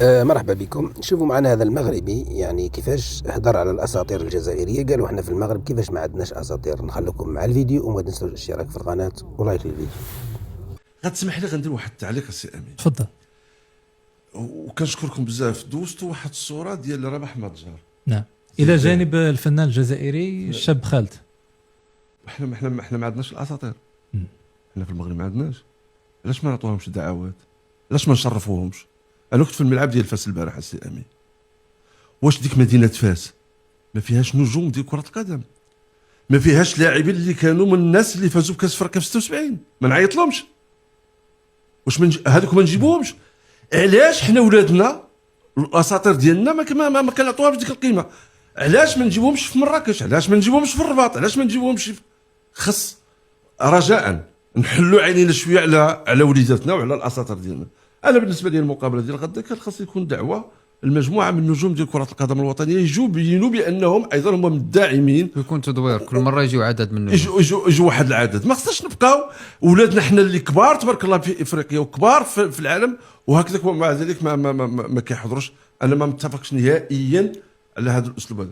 مرحبا بكم. شوفوا معنا هذا المغربي يعني كيفاش هدر على الأساطير الجزائرية. قالوا احنا في المغرب كيفاش ما عندناش أساطير. نخليكم مع الفيديو وما تنسوش الاشتراك في القناة ولايك للفيديو. غتسمح لي غندير واحد التعليق السي امين. تفضل. وكنشكركم بزاف. دوزتوا واحد الصوره ديال رابح متجار. نعم، الى جانب الفنان الجزائري الشاب خالد. احنا ما عندناش الاساطير. احنا في المغرب ما عندناش. علاش ما نعطوهمش دعوات؟ علاش ما نشرفوهمش؟ انا كنت في الملعب ديال فاس البارح السي امين. واش ديك مدينه فاس ما فيهاش نجوم ديال كره القدم؟ ما فيهاش لاعبين اللي كانوا من الناس اللي فازوا بكاس افريقيا في 76؟ ما نعيط لهمش؟ واش هذوك ما نجيبوهمش؟ علاش حنا ولادنا الاساطير ديالنا ما كنعطوهاش ديك القيمه؟ علاش ما نجيبوهمش في مراكش؟ علاش ما نجيبوهمش في الرباط؟ علاش ما نجيبوهمش خص رجاء نحلوا عينينا شويه على وليداتنا وعلى الاساطير ديالنا. انا بالنسبه لي المقابله ديال غدا كان خاص يكون دعوه المجموعه من النجوم ديال كره القدم الوطنيه يجوا بينوا بانهم ايضا هم من الداعمين. يكون تدوير كل مره يجيو عدد من يجوا واحد العدد. ما خصناش نبقاو ولادنا حنا اللي كبار تبارك الله في افريقيا وكبار في العالم وهكذا ومع ذلك ما كيحضروش. انا ما متفقش نهائيا على هذا الاسلوب هذا.